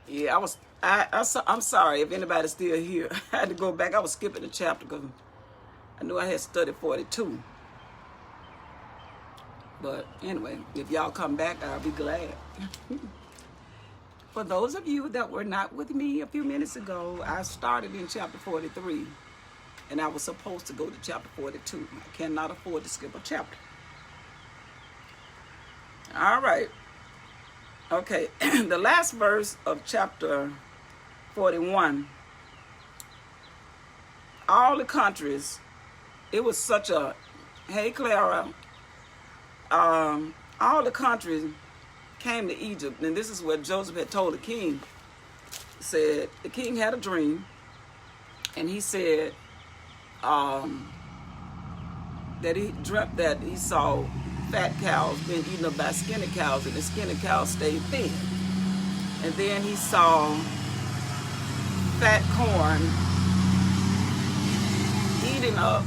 Yeah, I'm sorry if anybody's still here. I had to go back. I was skipping a chapter because I knew I had studied 42. But anyway, if y'all come back, I'll be glad. For those of you that were not with me a few minutes ago, I started in chapter 43, and I was supposed to go to chapter 42. I cannot afford to skip a chapter. All right. Okay, the last verse of chapter 41, all the countries, it was such a, hey Clara, all the countries came to Egypt, and this is what Joseph had told the king. Said the king had a dream, and he said that he dreamt that he saw fat cows being eaten up by skinny cows, and the skinny cows stayed thin. And then he saw fat corn eating up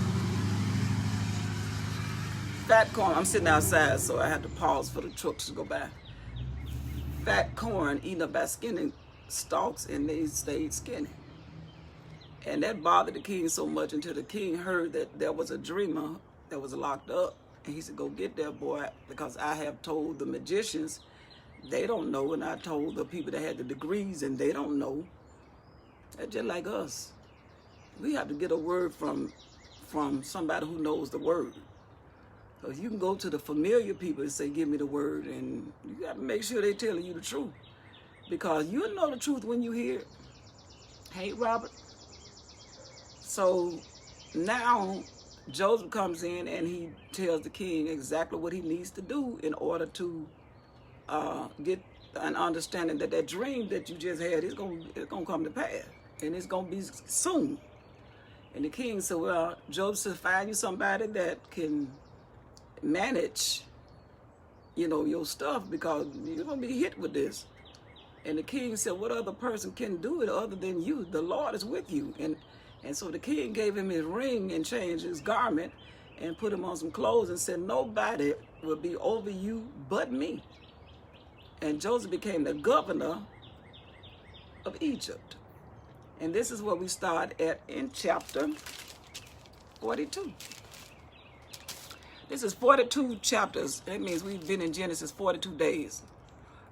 fat corn. I'm sitting outside, so I had to pause for the trucks to go by. Fat corn eaten up by skinny stalks, and they stayed skinny. And that bothered the king so much until the king heard that there was a dreamer that was locked up. And he said, go get that boy, because I have told the magicians, they don't know, and I told the people that had the degrees, and they don't know. They're just like us. We have to get a word from somebody who knows the word. So you can go to the familiar people and say, give me the word, and you got to make sure they're telling you the truth. Because you know the truth when you hear it. Hey, Robert. So now Joseph comes in and he tells the king exactly what he needs to do in order to get an understanding that that dream that you just had is gonna come to pass, and it's gonna be soon. And the king said, well, Joseph said, find you somebody that can manage, your stuff, because you're gonna be hit with this. And the king said, what other person can do it other than you? The Lord is with you. And so the king gave him his ring and changed his garment and put him on some clothes and said, nobody will be over you but me. And Joseph became the governor of Egypt. And this is where we start at in chapter 42. This is 42 chapters. That means we've been in Genesis 42 days.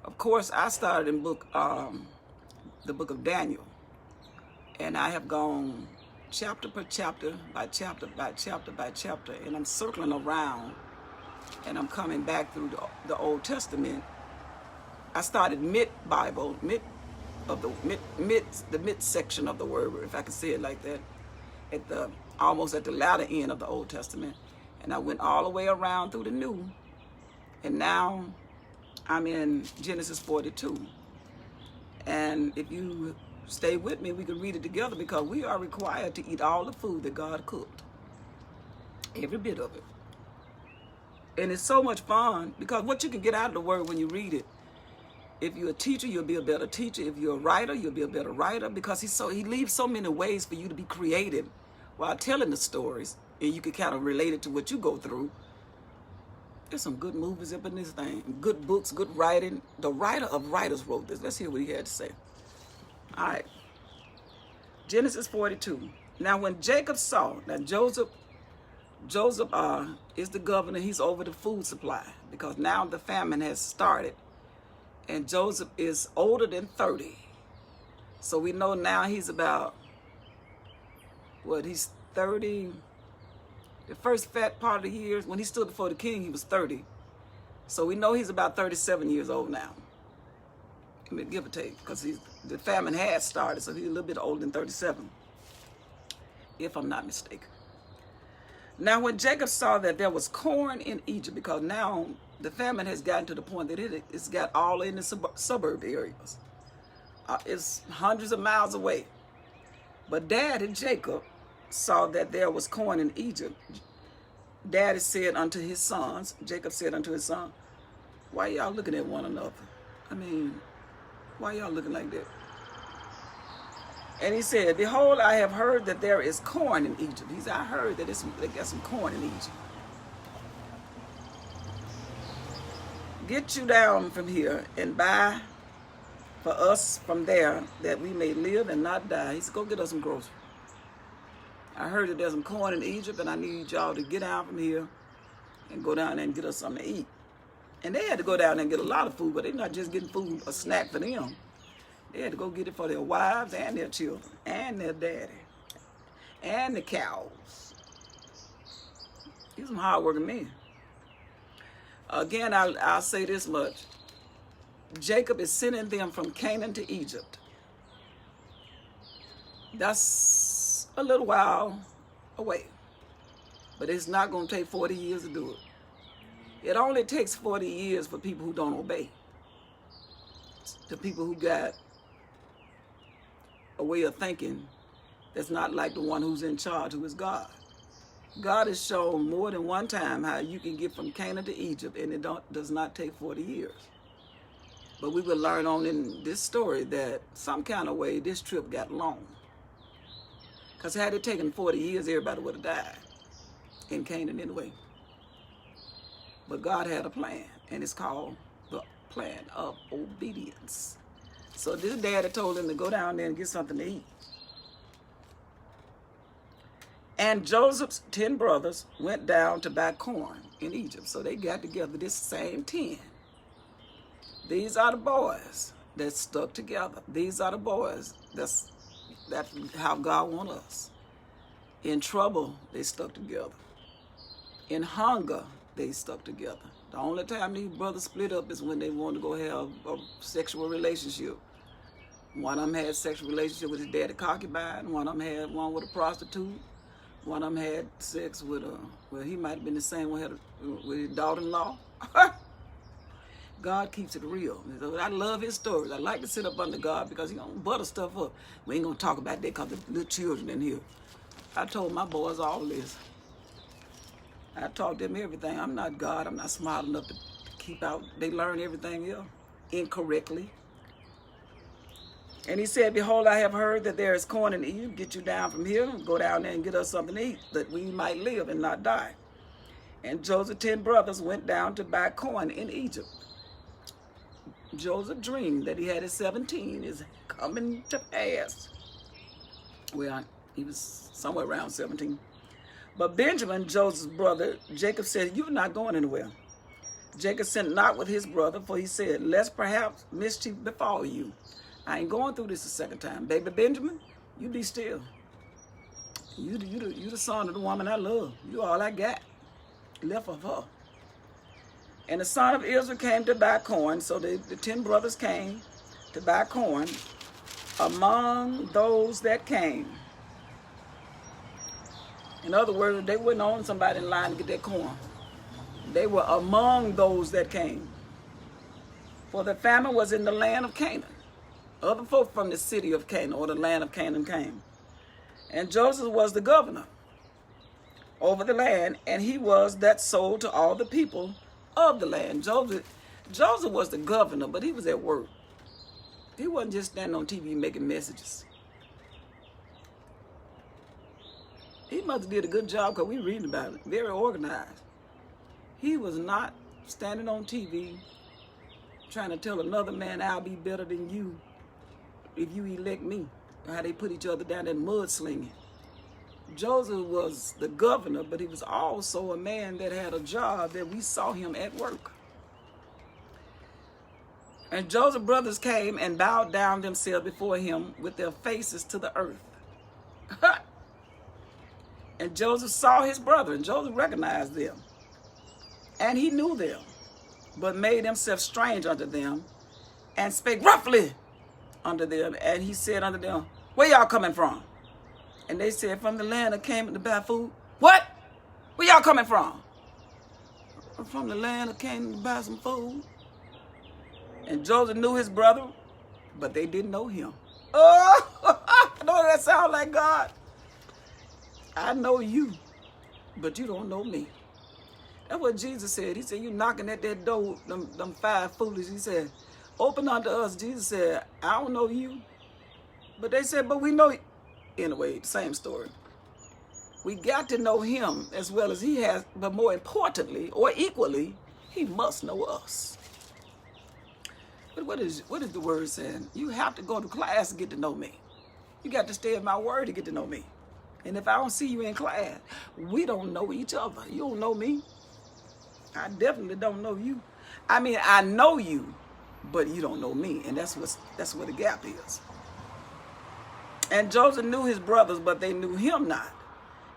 Of course, I started in the book of Daniel. And I have gone chapter per chapter, by chapter, by chapter, by chapter, and I'm circling around, and I'm coming back through the Old Testament. I started mid-Bible, the mid section of the word, if I can say it like that, almost at the latter end of the Old Testament, and I went all the way around through the New, and now I'm in Genesis 42. And if you stay with me, we can read it together, because we are required to eat all the food that God cooked. Every bit of it. And it's so much fun, because what you can get out of the word when you read it, if you're a teacher, you'll be a better teacher. If you're a writer, you'll be a better writer, because he leaves so many ways for you to be creative while telling the stories, and you can kind of relate it to what you go through. There's some good movies up in this thing, good books, good writing. The writer of writers wrote this. Let's hear what he had to say. All right, Genesis 42. Now when Jacob saw that Joseph is the governor, he's over the food supply, because now the famine has started, and Joseph is older than 30. So we know now he's about, he's 30. The first fat part of the years, when he stood before the king, he was 30. So we know he's about 37 years old now. Give or take, because the famine had started, so he's a little bit older than 37, if I'm not mistaken. Now when Jacob saw that there was corn in Egypt, because now the famine has gotten to the point that it's got all in the suburb areas. It's hundreds of miles away. But Daddy Jacob saw that there was corn in Egypt. Daddy said unto his sons, Jacob said unto his son, why y'all looking at one another? I mean, why y'all looking like that? And he said, behold, I have heard that there is corn in Egypt. He said, I heard that they got some corn in Egypt. Get you down from here and buy for us from there, that we may live and not die. He said, go get us some groceries. I heard that there's some corn in Egypt, and I need y'all to get out from here and go down there and get us something to eat. And they had to go down there and get a lot of food, but they're not just getting food, a snack for them. They had to go get it for their wives and their children and their daddy and the cows. These are some hard-working men. Again, I'll say this much. Jacob is sending them from Canaan to Egypt. That's a little while away, but it's not going to take 40 years to do it. It only takes 40 years for people who don't obey. The people who got a way of thinking that's not like the one who's in charge, who is God. God has shown more than one time how you can get from Canaan to Egypt, and it does not take 40 years. But we will learn on in this story that some kind of way this trip got long. Because had it taken 40 years, everybody would have died in Canaan anyway. But God had a plan, and it's called the plan of obedience. So this daddy told him to go down there and get something to eat. And Joseph's 10 brothers went down to buy corn in Egypt. So they got together, this same 10. These are the boys that stuck together. These are the boys that's how God wants us. In trouble, they stuck together. In hunger, they stuck together. The only time these brothers split up is when they want to go have a sexual relationship. One of them had a sexual relationship with his daddy concubine. One of them had one with a prostitute. One of them had sex with he might have been the same one with his daughter-in-law. God keeps it real. I love his stories. I like to sit up under God because he don't butter stuff up. We ain't gonna talk about that because the little children in here. I told my boys all this. I taught them everything. I'm not God. I'm not smart enough to keep out. They learn everything else incorrectly. And he said, behold, I have heard that there is corn in Egypt. Get you down from here and go down there and get us something to eat, that we might live and not die. And Joseph's 10 brothers went down to buy corn in Egypt. Joseph's dream that he had at 17 is coming to pass. Well, he was somewhere around 17. But Benjamin, Joseph's brother, Jacob said, you're not going anywhere. Jacob sent not with his brother, for he said, lest perhaps mischief befall you. I ain't going through this a second time. Baby Benjamin, you be still. You the son of the woman I love. You all I got left of her. And the son of Israel came to buy corn. So the 10 brothers came to buy corn. Among those that came. In other words, they weren't on somebody in line to get their corn. They were among those that came. For the famine was in the land of Canaan. Other folk from the city of Canaan or the land of Canaan came. And Joseph was the governor over the land, and he was that sold to all the people of the land. Joseph was the governor, but he was at work. He wasn't just standing on TV making messages. He must have did a good job because we reading about it. Very organized. He was not standing on TV trying to tell another man I'll be better than you if you elect me. How they put each other down in mudslinging. Joseph was the governor, but he was also a man that had a job that we saw him at work. And Joseph's brothers came and bowed down themselves before him with their faces to the earth. And Joseph saw his brother, and Joseph recognized them. And he knew them, but made himself strange unto them, and spake roughly unto them. And he said unto them, where y'all coming from? And they said, from the land that came to buy food. What? Where y'all coming from? From the land that came to buy some food. And Joseph knew his brother, but they didn't know him. Oh, don't that sound like God? I know you, but you don't know me. That's what Jesus said. He said, you knocking at that door, them 5 foolish. He said, open unto us. Jesus said, I don't know you. But they said, but we know you. Anyway, same story. We got to know him as well as he has, but more importantly, or equally, he must know us. But what is the word saying? You have to go to class to get to know me. You got to stay in my word to get to know me. And if I don't see you in class, we don't know each other. You don't know me. I definitely don't know you. I mean, I know you, but you don't know me. And that's where the gap is. And Joseph knew his brothers, but they knew him not.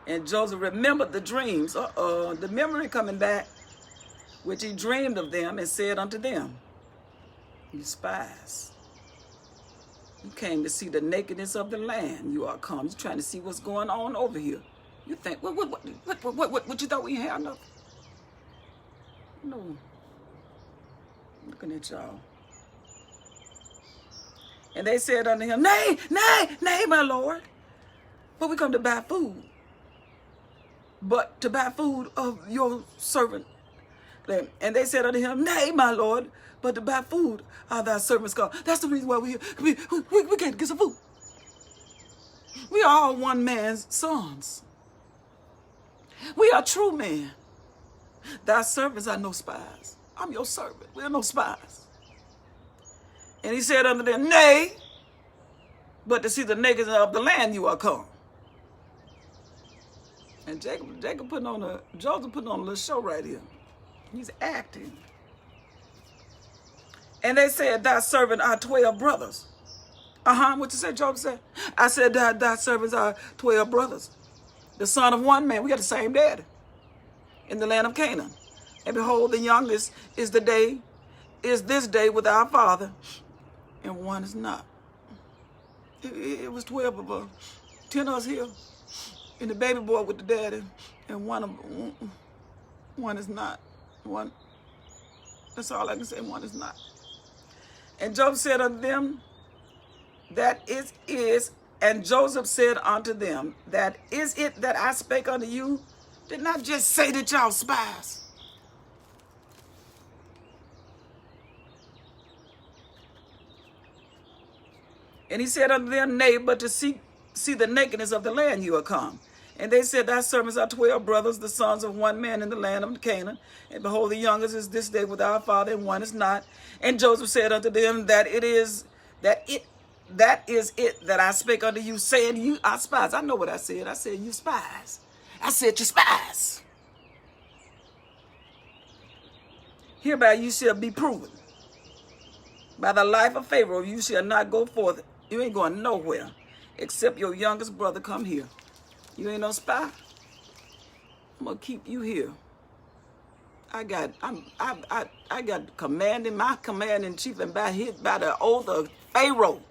And Joseph remembered the dreams, the memory coming back, which he dreamed of them, and said unto them, you spies, you came to see the nakedness of the land. You are come. You're trying to see what's going on over here. You think, what you thought we had nothing? No. Looking at y'all. And they said unto him, nay, my Lord. But we come to buy food. But to buy food of your servant. And they said unto him, nay, my Lord, but to buy food are thy servants come. That's the reason why we can't get some food. We are all one man's sons. We are true men. Thy servants are no spies. I'm your servant. We are no spies. And he said unto them, nay, but to see the nakedness of the land you are come. And Joseph putting on a little show right here. He's acting. And they said, thy servant are 12 brothers. What you said, Joseph said? I said, thy servants are 12 brothers. The son of one man. We got the same daddy. In the land of Canaan. And behold, the youngest is this day with our father, and one is not. It was 12 of us. 10 of us here. And the baby boy with the daddy, and one is not. One. That's all I can say. One is not. And Joseph said unto them, that is, and Joseph said unto them, that is it that I spake unto you? Did not just say that y'all spies. And he said unto them, nay, but to see the nakedness of the land you are come. And they said, thy servants are 12 brothers, the sons of one man in the land of Canaan. And behold, the youngest is this day with our father, and one is not. And Joseph said unto them, that is it that I spake unto you, saying you are spies. I know what I said. I said, you spies. I said, you spies. Hereby you shall be proven. By the life of Pharaoh, you shall not go forth. You ain't going nowhere, except your youngest brother come here. You ain't no spy. I'm gonna keep you here. I got my commanding chief, and by the oath of Pharaoh,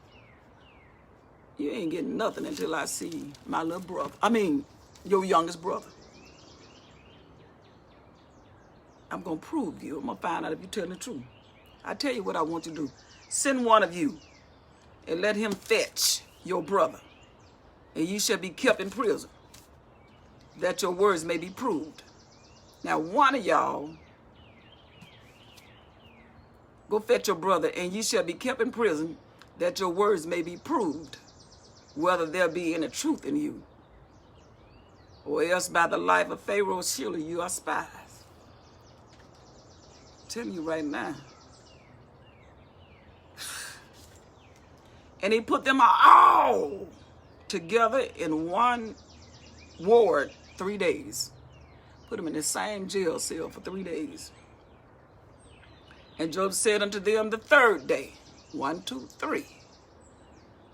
you ain't getting nothing until I see my little brother. I mean, your youngest brother. I'm gonna prove you. I'm gonna find out if you're telling the truth. I tell you what I want you to do. Send one of you and let him fetch your brother, and you shall be kept in prison, that your words may be proved. Now, one of y'all go fetch your brother, and you shall be kept in prison, that your words may be proved, whether there be any truth in you, or else by the life of Pharaoh, surely you are spies. I'm telling you right now. And he put them all together in one ward 3 days. Put them in the same jail cell for 3 days. And Joseph said unto them the third day, 1, 2, 3,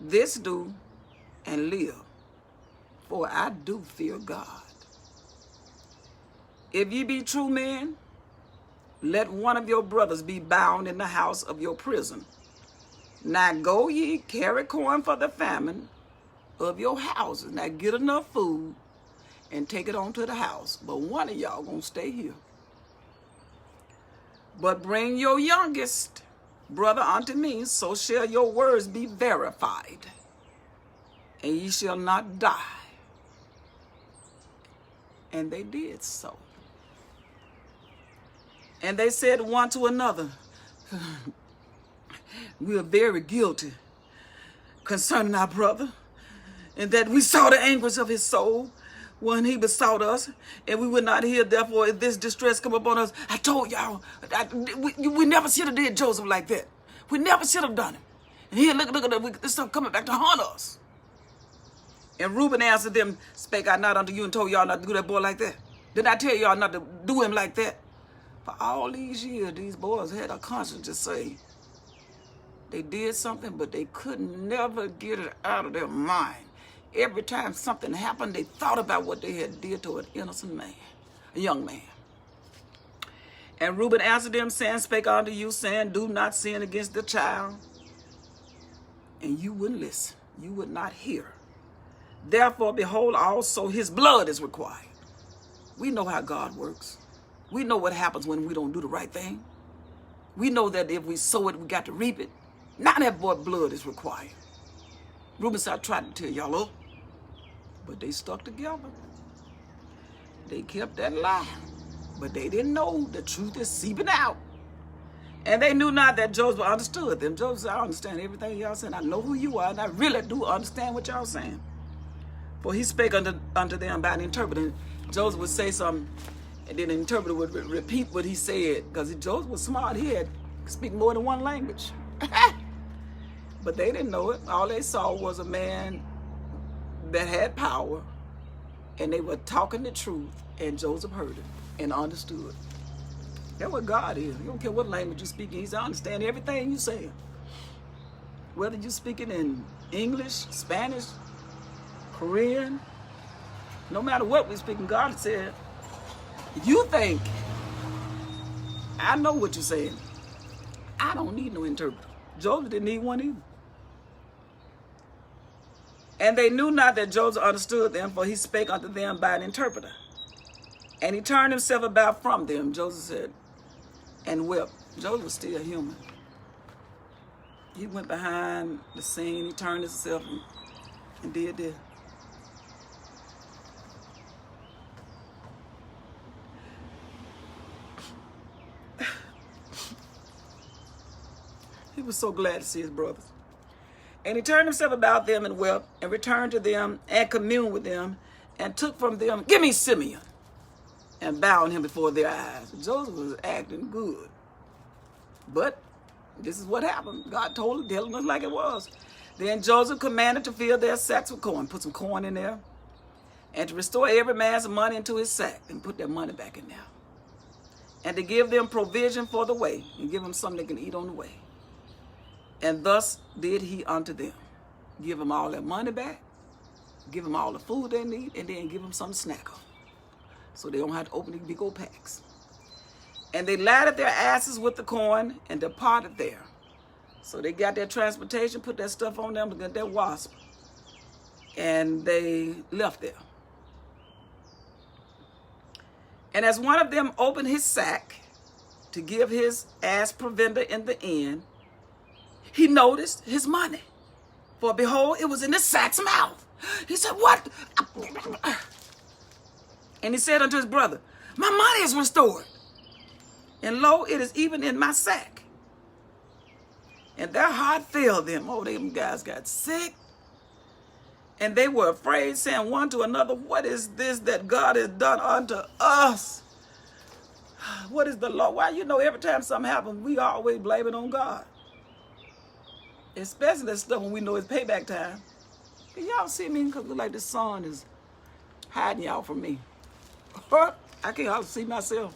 this do and live, for I do fear God. If ye be true men, let one of your brothers be bound in the house of your prison. Now go ye, carry corn for the famine of your houses. Now get enough food and take it on to the house. But one of y'all gonna stay here. But bring your youngest brother unto me, so shall your words be verified, and ye shall not die. And they did so. And they said one to another, we are very guilty concerning our brother, and that we saw the anguish of his soul when he besought us, and we would not hear. Therefore, if this distress come upon us, I told y'all, we never should have did Joseph like that. We never should have done it. And here, look at this stuff coming back to haunt us. And Reuben answered them, spake I not unto you and told y'all not to do that boy like that? Did I tell y'all not to do him like that? For all these years, these boys had a conscience to say they did something, but they could never get it out of their mind. Every time something happened, they thought about what they had did to an innocent man, a young man. And Reuben answered them, saying, spake unto you, saying, do not sin against the child. And you wouldn't listen. You would not hear. Therefore, behold, also his blood is required. We know how God works. We know what happens when we don't do the right thing. We know that if we sow it, we got to reap it. Now that boy blood is required. Reuben said, I tried to tell y'all, oh, but they stuck together. They kept that lie. But they didn't know the truth is seeping out. And they knew not that Joseph understood them. Joseph said, I understand everything y'all saying. I know who you are, and I really do understand what y'all saying. For he spake unto them by an interpreter. Joseph would say something, and then the interpreter would repeat what he said, because Joseph was smart. He had speak more than one language. But they didn't know it. All they saw was a man that had power, and they were talking the truth, and Joseph heard it and understood. That's what God is. You don't care what language you speak in. He's understand everything you say. Whether you speak it in English, Spanish, Korean, no matter what we speak, God said, you think, I know what you're saying. I don't need no interpreter. Joseph didn't need one either. And they knew not that Joseph understood them, for he spake unto them by an interpreter. And he turned himself about from them, Joseph said, and wept. Joseph was still human. He went behind the scene, he turned himself and did this. He was so glad to see his brothers. And he turned himself about them and wept, and returned to them and communed with them, and took from them, give me Simeon, and bound him before their eyes. Joseph was acting good. But this is what happened. God told him, telling us like it was. Then Joseph commanded to fill their sacks with corn, put some corn in there, and to restore every man's money into his sack, and put their money back in there. And to give them provision for the way, and give them something they can eat on the way. And thus did he unto them. Give them all their money back, give them all the food they need, and then give them some snack on, so they don't have to open these big old packs. And they laddered their asses with the corn and departed there. So they got their transportation, put that stuff on them, got their wasp, and they left there. And as one of them opened his sack to give his ass provender in the inn, he noticed his money. For behold, it was in the sack's mouth. He said, what? And he said unto his brother, my money is restored. And lo, it is even in my sack. And their heart failed them. Oh, them guys got sick. And they were afraid, saying one to another, what is this that God has done unto us? What is the law? Why, every time something happens, we always blame it on God. Especially that stuff when we know it's payback time. Can y'all see me? Because it look like the sun is hiding y'all from me. I can't hardly see myself.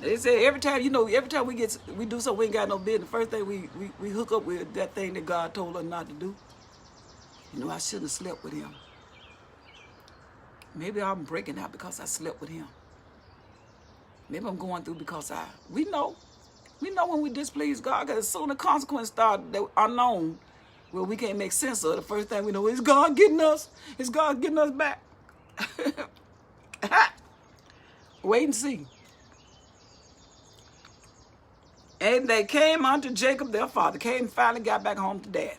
They say every time, every time we do something we ain't got no business, the first thing we hook up with that thing that God told us not to do. I shouldn't have slept with him. Maybe I'm breaking out because I slept with him. Maybe I'm going through because we know when we displease God, because as soon as the consequences start that are unknown, well, we can't make sense of it. The first thing we know is God getting us. Is God getting us back? Wait and see. And they came unto Jacob, their father. Finally got back home to daddy.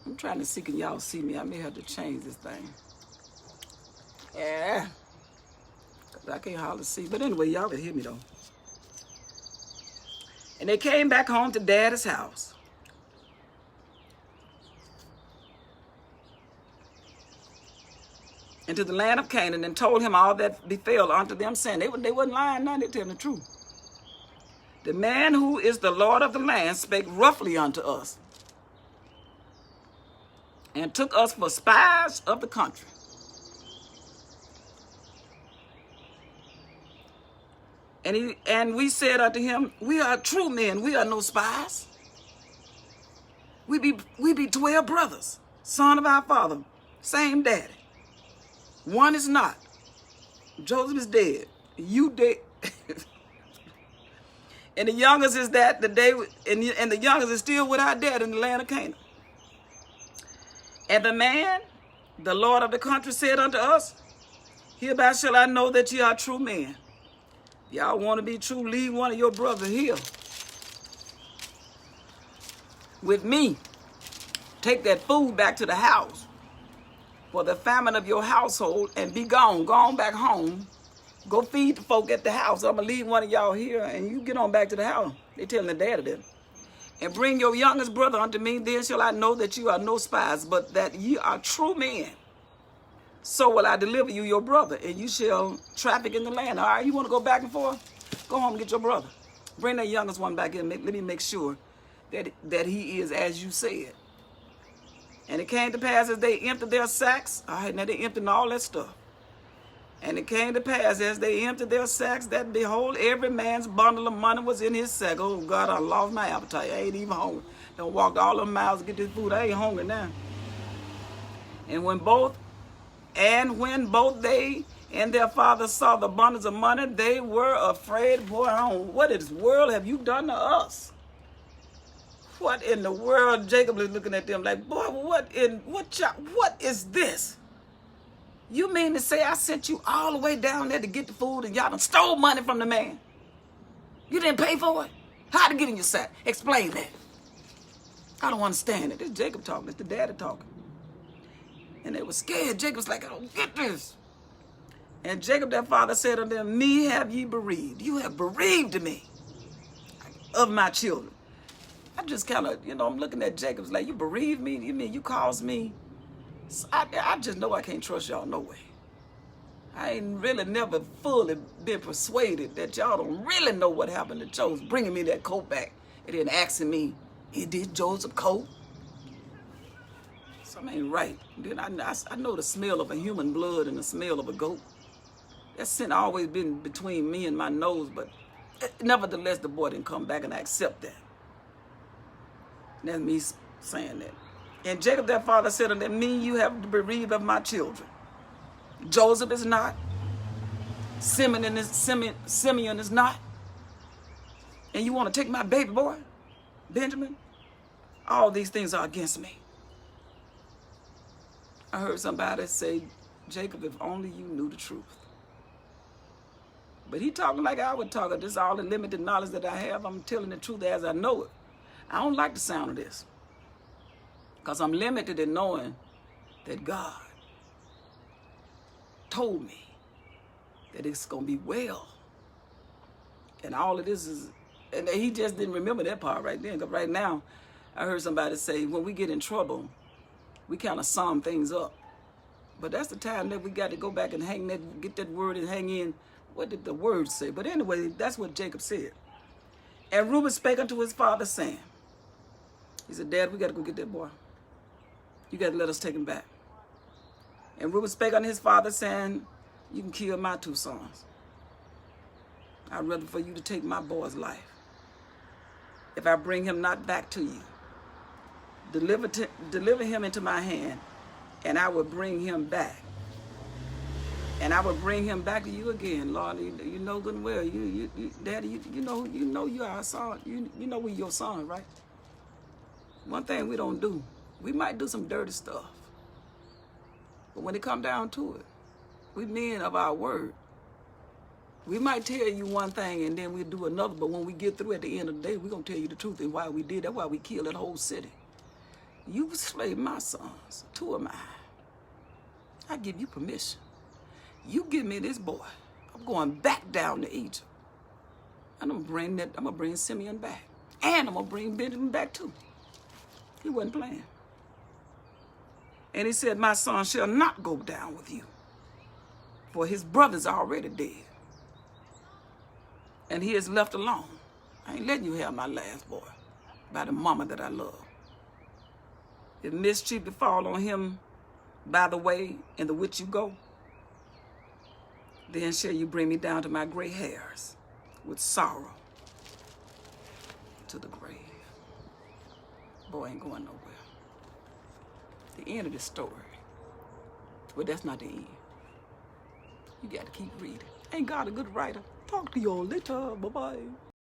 I'm trying to see, can y'all see me? I may have to change this thing. Yeah. Because I can't hardly see. But anyway, y'all can hear me though. And they came back home to daddy's house. And to the land of Canaan, and told him all that befell unto them, saying they wasn't lying, none, they telling the truth. The man who is the Lord of the land spake roughly unto us, and took us for spies of the country. And we said unto him, we are true men, we are no spies. We be 12 brothers, son of our father, same daddy. One is not. Joseph is dead. You dead. And the youngest is that the day, and the youngest is still with our dad in the land of Canaan. And the man, the Lord of the country, said unto us, hereby shall I know that ye are true men. Y'all want to be true, leave one of your brothers here with me. Take that food back to the house for the famine of your household, and be gone. Go on back home. Go feed the folk at the house. I'm going to leave one of y'all here, and you get on back to the house. They telling the dad of them. And bring your youngest brother unto me, then shall I know that you are no spies, but that ye are true men. So will I deliver you your brother, and you shall traffic in the land. All right, you want to go back and forth? Go home and get your brother. Bring that youngest one back in. Let me make sure that he is as you said. And it came to pass as they emptied their sacks. All right, now they emptied all that stuff. And it came to pass as they emptied their sacks that, behold, every man's bundle of money was in his sack. Oh, God, I lost my appetite. I ain't even hungry. Done walked all them miles to get this food. I ain't hungry now. And when both they and their father saw the bundles of money, they were afraid. Boy, what in this world have you done to us? What in the world? Jacob is looking at them like, boy, what is this? You mean to say I sent you all the way down there to get the food and y'all done stole money from the man? You didn't pay for it? How'd it get in your sack? Explain that. I don't understand it. This Jacob talking. It's the daddy talking. And they were scared. Jacob's like, I don't get this. And Jacob, their father, said unto them, me have ye bereaved. You have bereaved me of my children. I just kind of, I'm looking at Jacob's like, you bereaved me? You mean you caused me? I just know I can't trust y'all no way. I ain't really never fully been persuaded that y'all don't really know what happened to Joseph, bringing me that coat back and then asking me, is this Joseph's coat? Something ain't right. Then I know the smell of a human blood and the smell of a goat. That sin always been between me and my nose, but nevertheless, the boy didn't come back, and I accept that. That's me saying that. And Jacob, their father, said unto them, me you have bereaved of my children. Joseph is not. Simeon is not. And you want to take my baby boy, Benjamin? All these things are against me. I heard somebody say, Jacob, if only you knew the truth. But he talking like I would talk. This is all the limited knowledge that I have. I'm telling the truth as I know it. I don't like the sound of this, because I'm limited in knowing that God told me that it's going to be well. And all of this is, and he just didn't remember that part right then. Because right now, I heard somebody say, when we get in trouble, we kind of sum things up. But that's the time that we got to go back and get that word and hang in. What did the word say? But anyway, that's what Jacob said. And Reuben spake unto his father, saying, he said, Dad, we got to go get that boy. You got to let us take him back. And Reuben spake unto his father, saying, you can kill my 2 sons. I'd rather for you to take my boy's life. If I bring him not back to you, deliver him into my hand, and I will bring him back. And I will bring him back to you again, Lord. You know good and well. Daddy, you know you are our son. You know we your son, right? One thing we don't do, we might do some dirty stuff. But when it come down to it, we men of our word. We might tell you one thing and then we do another, but when we get through at the end of the day, we're going to tell you the truth and why we did. That's why we killed that whole city. You slayed my sons, 2 of mine. I give you permission. You give me this boy. I'm going back down to Egypt. And I'm gonna bring Simeon back. And I'm gonna bring Benjamin back too. He wasn't playing. And he said, my son shall not go down with you, for his brother's already dead. And he is left alone. I ain't letting you have my last boy by the mama that I love. If mischief befall on him by the way in the which you go, then shall you bring me down to my gray hairs with sorrow to the grave. Boy ain't going nowhere. The end of the story. But that's not the end. You got to keep reading. Ain't God a good writer? Talk to y'all later. Bye-bye.